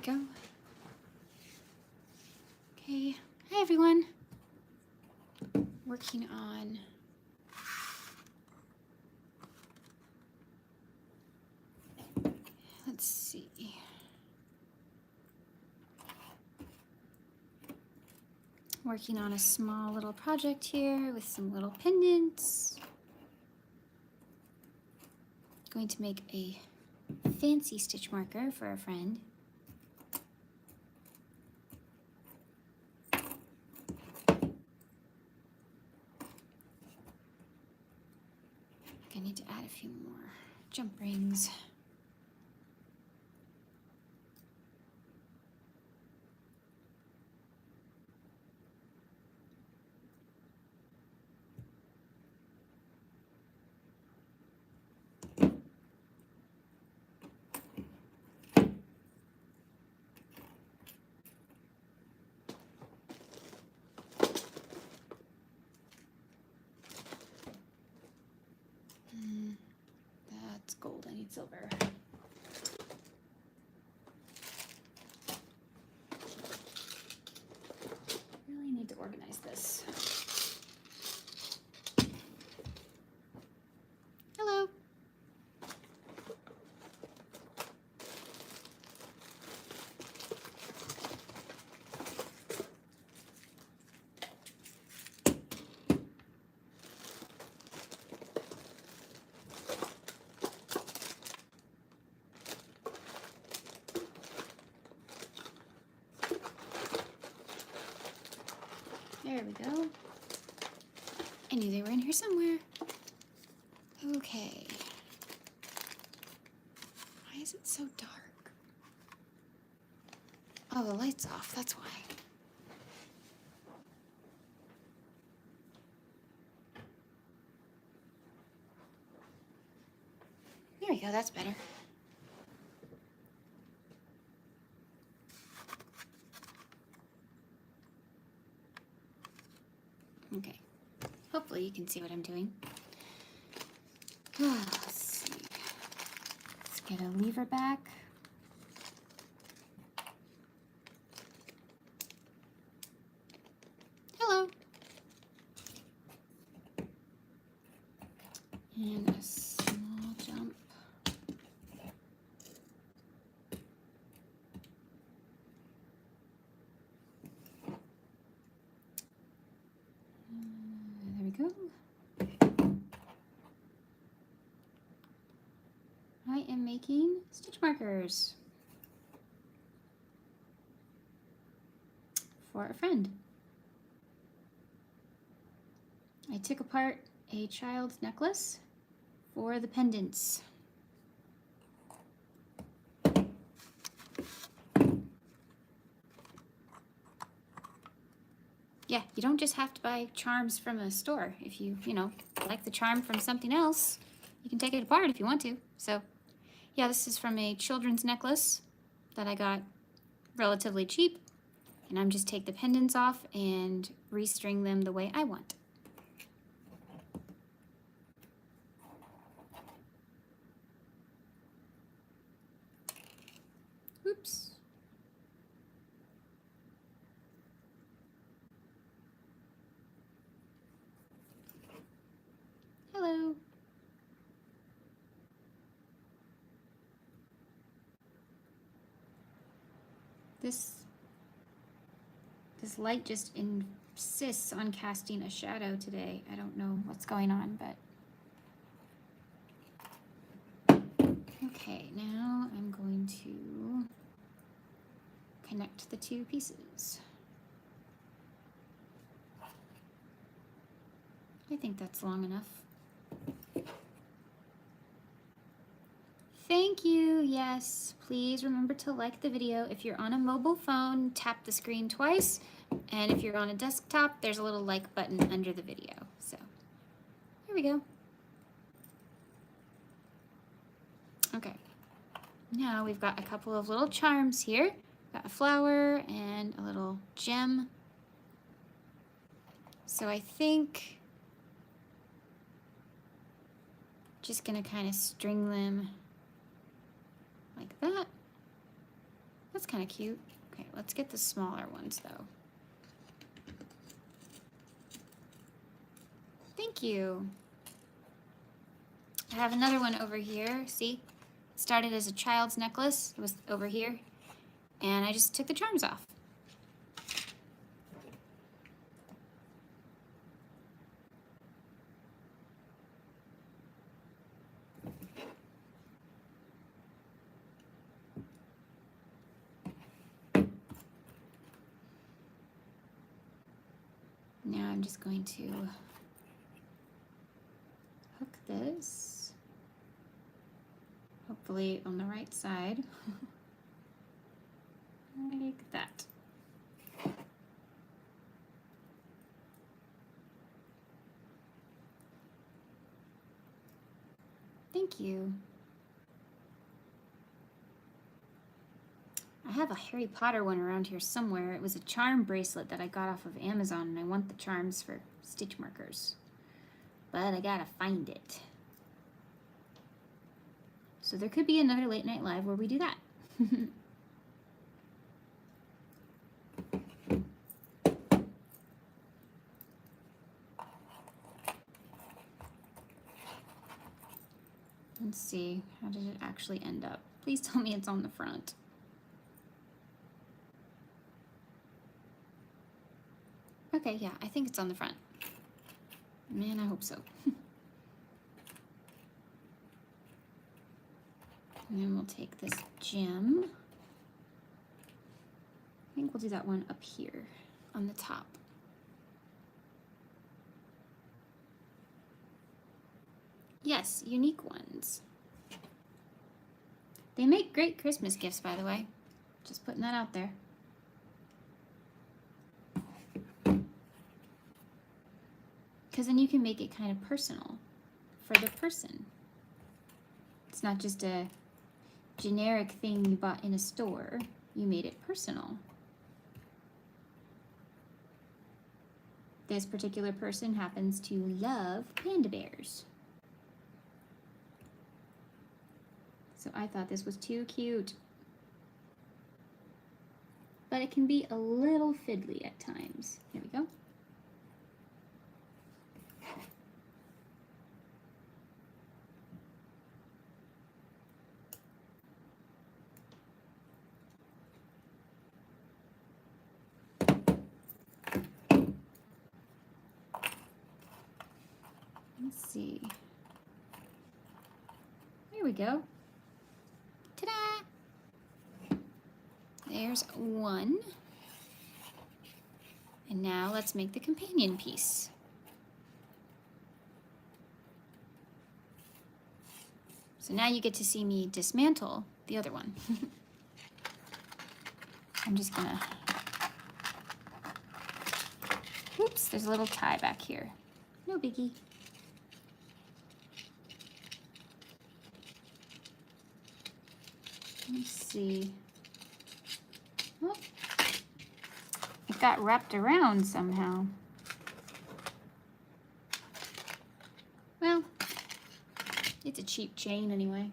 go. Okay, hi everyone. Working on let's see. Working on a small little project here with some little pendants. Going to make a fancy stitch marker for a friend. I need to add a few more jump rings. That's gold, I need silver. Really need to organize this. Hello. There we go. I knew they were in here somewhere. Okay. Why is it so dark? Oh, the light's off, that's why. There we go, that's better. Okay, hopefully you can see what I'm doing. Let's see. Let's get a lever back. Hello. And a small jump. There we go. I am making stitch markers for a friend. I took apart a child's necklace for the pendants. Yeah, you don't just have to buy charms from a store. If you like the charm from something else, you can take it apart if you want to. So, yeah, this is from a children's necklace that I got relatively cheap. And I'm just take the pendants off and restring them the way I want. Oops. Hello. This light just insists on casting a shadow today. I don't know what's going on, but okay, now I'm going to connect the two pieces. I think that's long enough. Thank you, yes. Please remember to like the video. If you're on a mobile phone, tap the screen twice. And if you're on a desktop, there's a little like button under the video. So, there we go. Okay, now we've got a couple of little charms here. Got a flower and a little gem. So I think just gonna kind of string them like that. That's kind of cute. Okay, let's get the smaller ones though. Thank you. I have another one over here. See? It started as a child's necklace. It was over here. And I just took the charms off. Now I'm just going to hook this, hopefully on the right side, like that. Thank you. I have a Harry Potter one around here somewhere. It was a charm bracelet that I got off of Amazon, and I want the charms for stitch markers. But I gotta find it. So there could be another late night live where we do that. Let's see, how did it actually end up? Please tell me it's on the front. Okay, yeah, I think it's on the front. Man, I hope so. And then we'll take this gem. I think we'll do that one up here on the top. Yes, unique ones. They make great Christmas gifts, by the way. Just putting that out there. Because then you can make it kind of personal for the person. It's not just a generic thing you bought in a store. You made it personal. This particular person happens to love panda bears. So I thought this was too cute. But it can be a little fiddly at times. Here we go. Let's see. There we go. Ta-da! There's one. And now let's make the companion piece. So now you get to see me dismantle the other one. I'm just gonna... Oops, there's a little tie back here. No biggie. Let's see. Oh, it got wrapped around somehow. Well, it's a cheap chain anyway.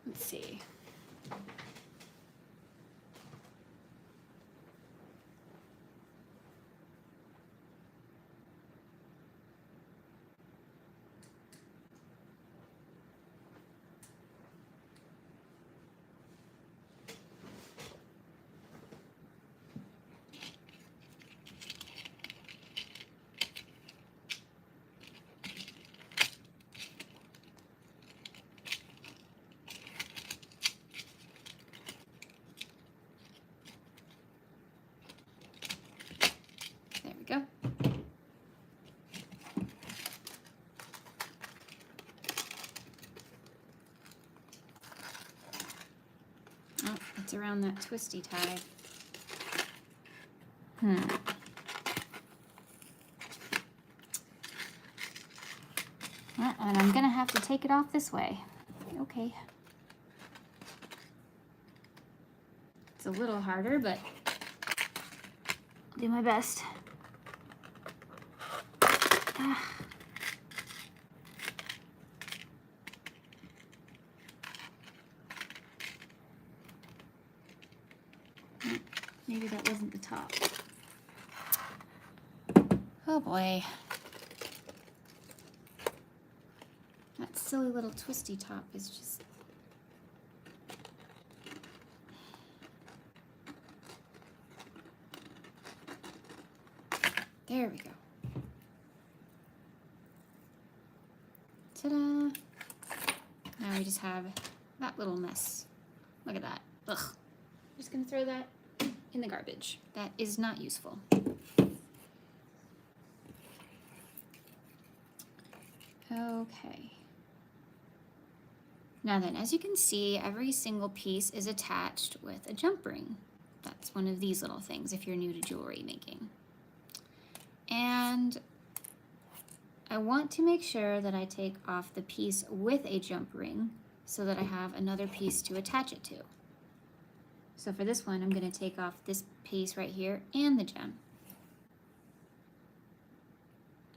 Let's see. Go. Oh, it's around that twisty tie. And I'm gonna have to take it off this way. Okay. It's a little harder, but I'll do my best. Maybe that wasn't the top. Oh boy. That silly little twisty top is just... There we go. Ta-da! Now we just have that little mess. Look at that. Ugh. I'm just gonna throw that in the garbage. That is not useful. Okay. Now then, as you can see, every single piece is attached with a jump ring. That's one of these little things if you're new to jewelry making. And I want to make sure that I take off the piece with a jump ring so that I have another piece to attach it to. So for this one, I'm going to take off this piece right here and the gem.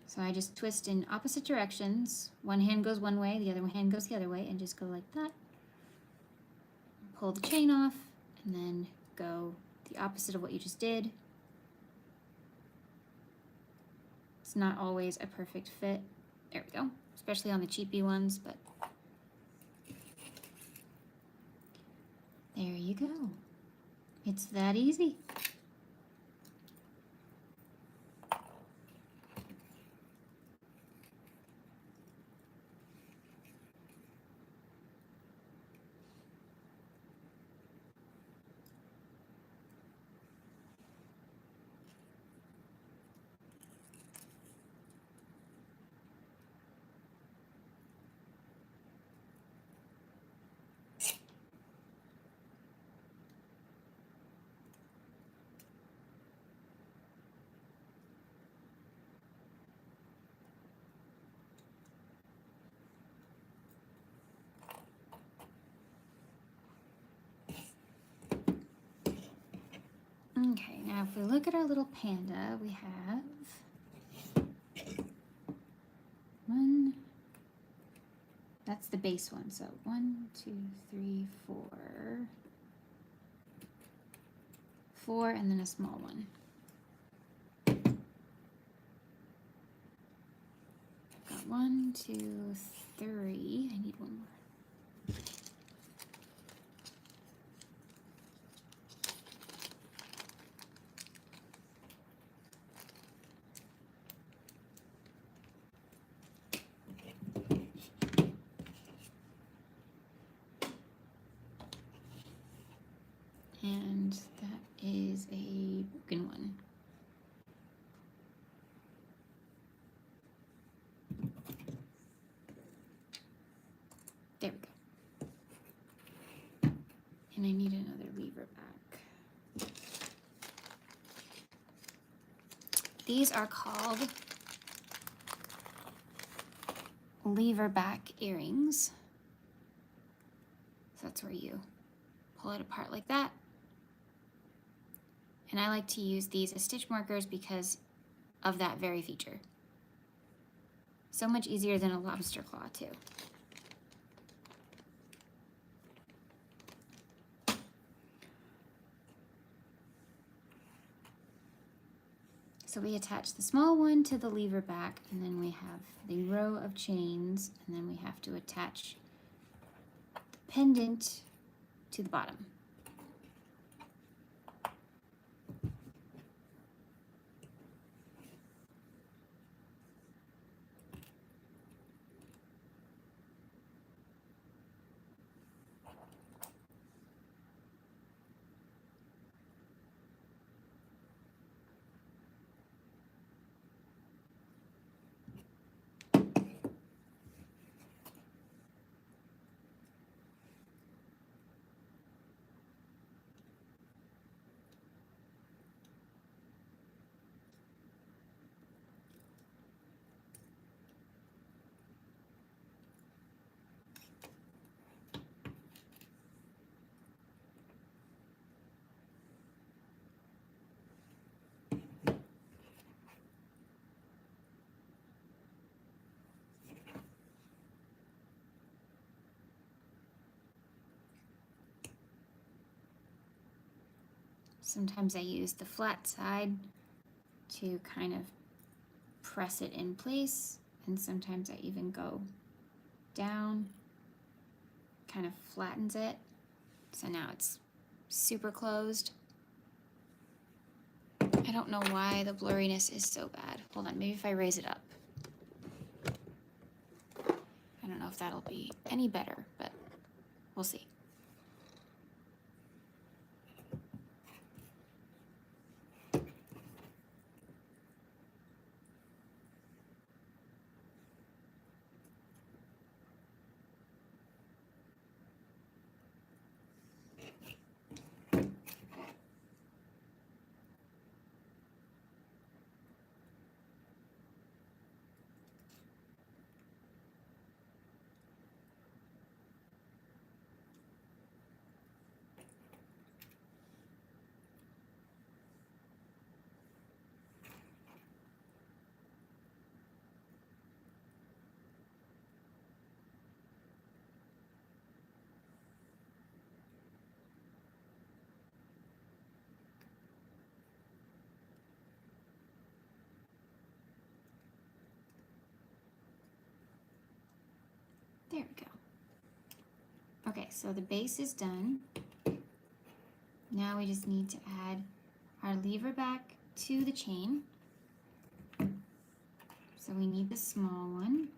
So I just twist in opposite directions. One hand goes one way, the other hand goes the other way, and just go like that. Pull the chain off, and then go the opposite of what you just did. It's not always a perfect fit. There we go, especially on the cheapy ones, but there you go. It's that easy. Okay, now if we look at our little panda, we have one, that's the base one, so 1, 2, 3, 4, 4, and then a small one. Got 1, 2, 3, I need one more. And that is a broken one. There we go. And I need another lever back. These are called lever back earrings. So that's where you pull it apart like that. And I like to use these as stitch markers because of that very feature. So much easier than a lobster claw too. So we attach the small one to the lever back, and then we have the row of chains, and then we have to attach the pendant to the bottom. Sometimes I use the flat side to kind of press it in place, and sometimes I even go down, kind of flattens it, so now it's super closed. I don't know why the blurriness is so bad. Hold on, maybe if I raise it up. I don't know if that'll be any better, but we'll see. There we go. Okay, so the base is done. Now we just need to add our lever back to the chain. So we need the small one.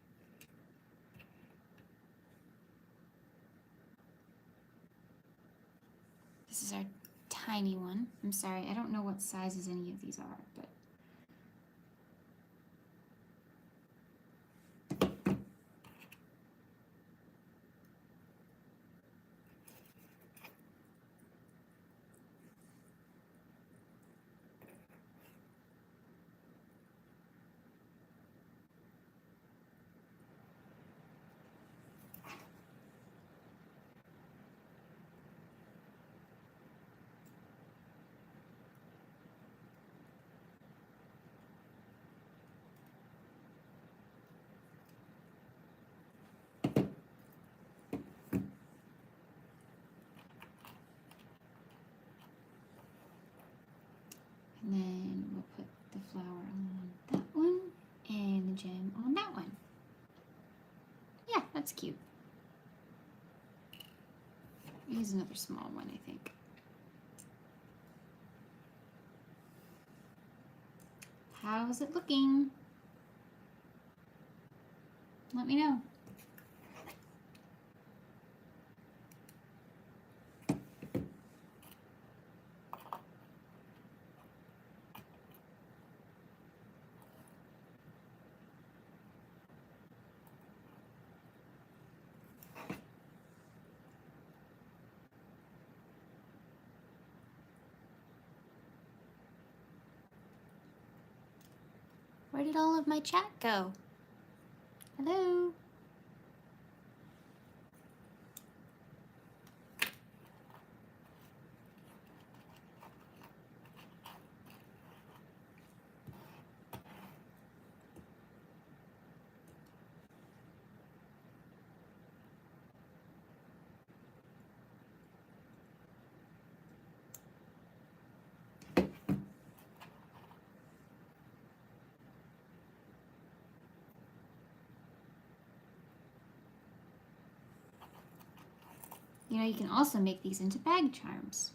This is our tiny one. I'm sorry, I don't know what sizes any of these are, but and then we'll put the flower on that one and the gem on that one. Yeah, that's cute. Use another small one, I think. How's it looking? Let me know. Where did all of my chat go? Hello? You know, you can also make these into bag charms.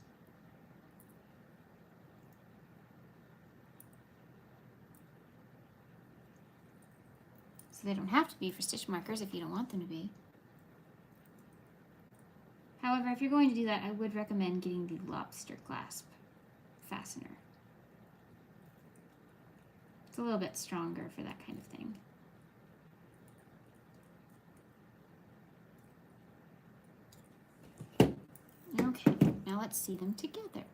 So they don't have to be for stitch markers if you don't want them to be. However, if you're going to do that, I would recommend getting the lobster clasp fastener. It's a little bit stronger for that kind of thing. Okay, now let's see them together.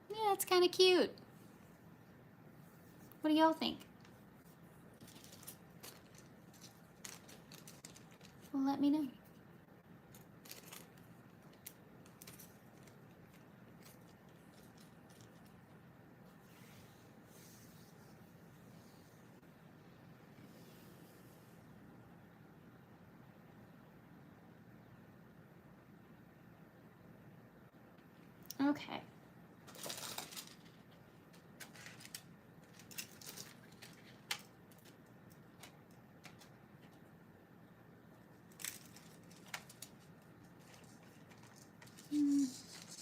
Yeah, it's kind of cute. What do y'all think? Well, let me know. Okay.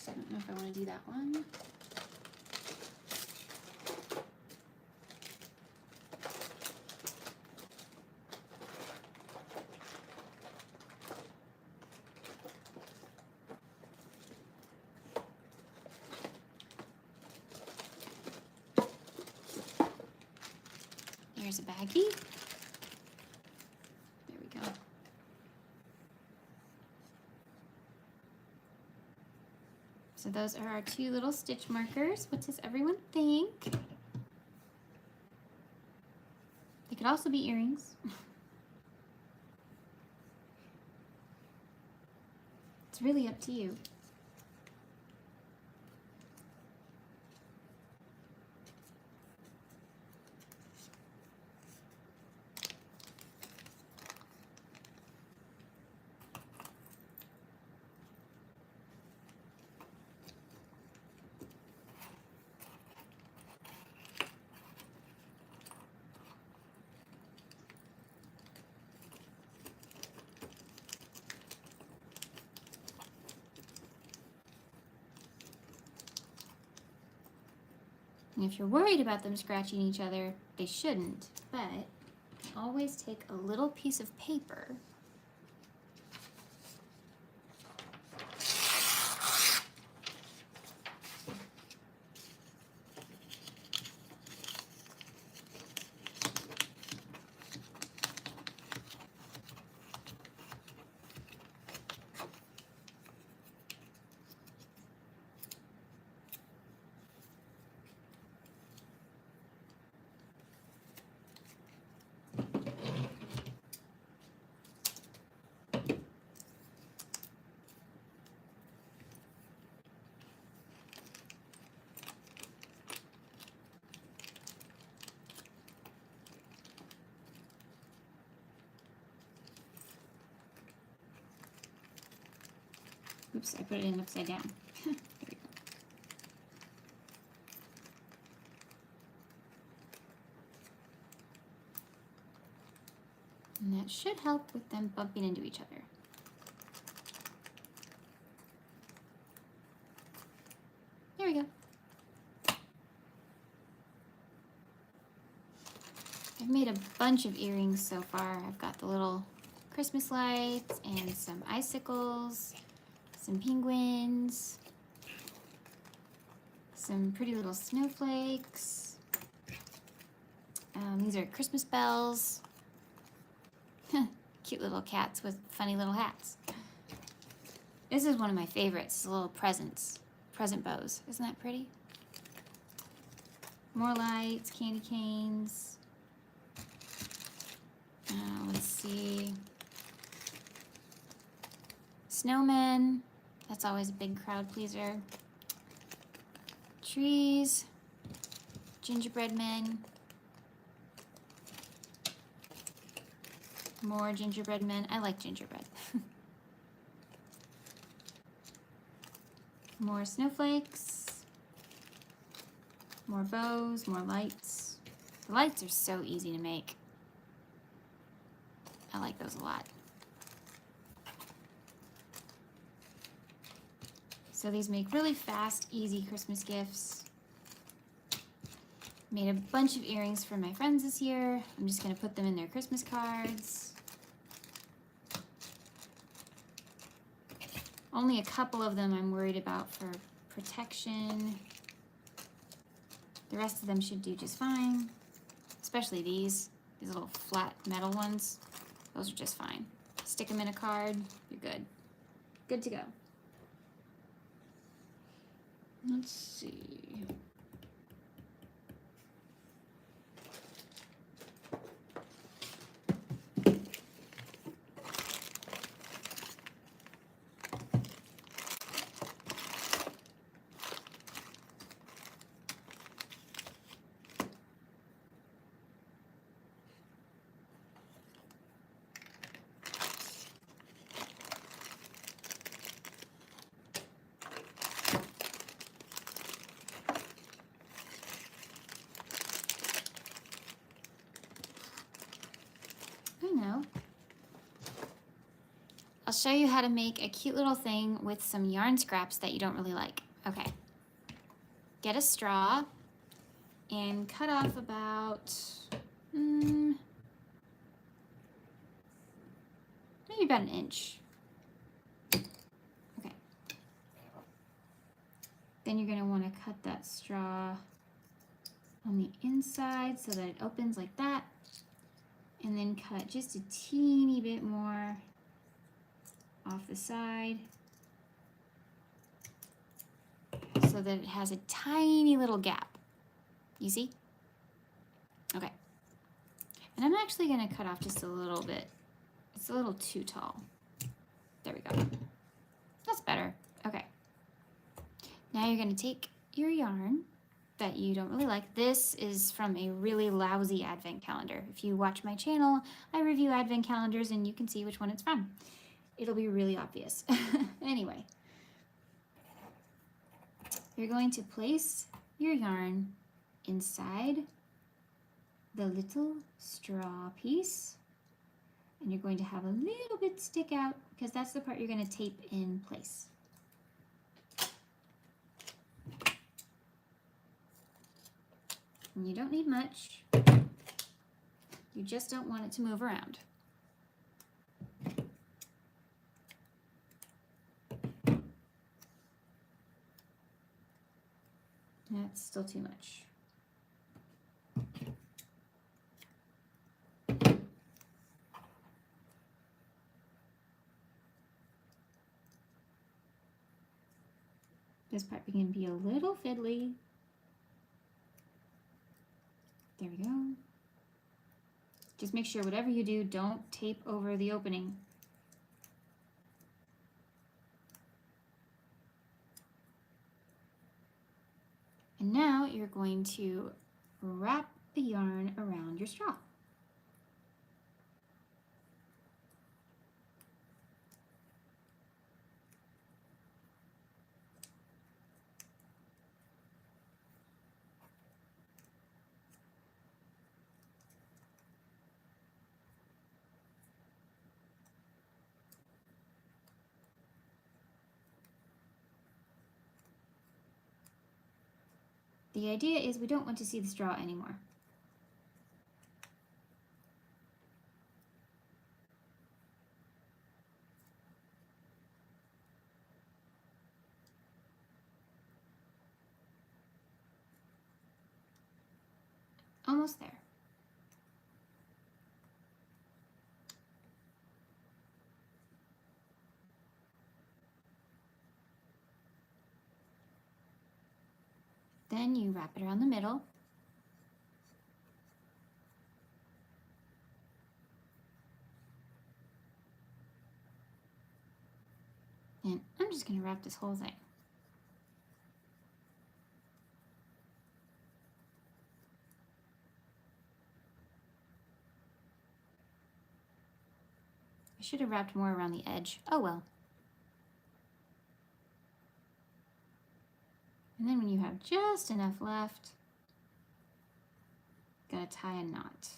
I don't know if I want to do that one. There's a baggie. There we go. So those are our 2 little stitch markers. What does everyone think? They could also be earrings. It's really up to you. And if you're worried about them scratching each other, they shouldn't, but always take a little piece of paper Oops, I put it in upside down. There we go. And that should help with them bumping into each other. There we go. I've made a bunch of earrings so far. I've got the little Christmas lights and some icicles, some penguins, some pretty little snowflakes. These are Christmas bells. Cute little cats with funny little hats. This is one of my favorites, the little present bows. Isn't that pretty? More lights, candy canes. Let's see. Snowmen. That's always a big crowd pleaser. Trees. Gingerbread men. More gingerbread men. I like gingerbread. More snowflakes. More bows, more lights. The lights are so easy to make. I like those a lot. So these make really fast, easy Christmas gifts. Made a bunch of earrings for my friends this year. I'm just gonna put them in their Christmas cards. Only a couple of them I'm worried about for protection. The rest of them should do just fine. Especially these little flat metal ones. Those are just fine. Stick them in a card, you're good. Good to go. Let's see. I know. I'll show you how to make a cute little thing with some yarn scraps that you don't really like. Okay. Get a straw and cut off about, maybe about an inch. Okay. Then you're gonna wanna cut that straw on the inside so that it opens like that. And then cut just a teeny bit more off the side so that it has a tiny little gap. You see? Okay. And I'm actually gonna cut off just a little bit. It's a little too tall. There we go. That's better. Okay. Now you're gonna take your yarn that you don't really like. This is from a really lousy advent calendar. If you watch my channel, I review advent calendars and you can see which one it's from. It'll be really obvious. Anyway, you're going to place your yarn inside the little straw piece, and you're going to have a little bit stick out because that's the part you're going to tape in place. And you don't need much. You just don't want it to move around. That's still too much. This part can be a little fiddly. There we go. Just make sure whatever you do, don't tape over the opening. And now you're going to wrap the yarn around your straw. The idea is we don't want to see the straw anymore. Almost there. Then you wrap it around the middle. And I'm just going to wrap this whole thing. I should have wrapped more around the edge. Oh well. And then when you have just enough left, gotta tie a knot.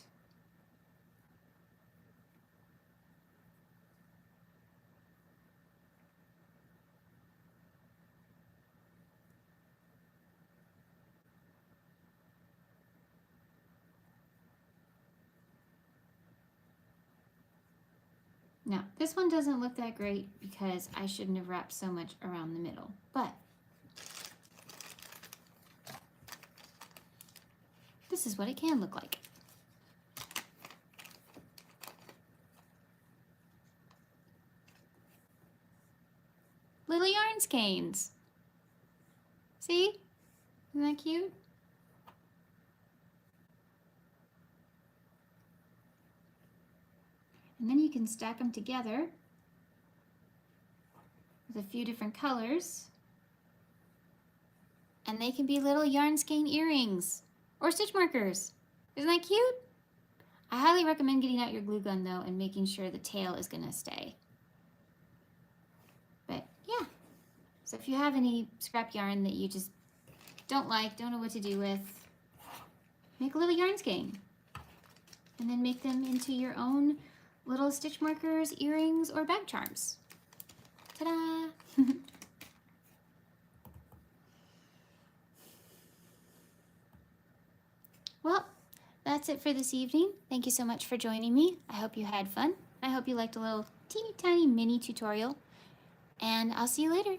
Now, this one doesn't look that great because I shouldn't have wrapped so much around the middle, but this is what it can look like. Little yarn skeins. See? Isn't that cute? And then you can stack them together with a few different colors. And they can be little yarn skein earrings or stitch markers. Isn't that cute? I highly recommend getting out your glue gun though and making sure the tail is gonna stay. But yeah, so if you have any scrap yarn that you just don't like, don't know what to do with, make a little yarn skein. And then make them into your own little stitch markers, earrings, or bag charms. Ta-da! Well, that's it for this evening. Thank you so much for joining me. I hope you had fun. I hope you liked a little teeny tiny mini tutorial. And I'll see you later.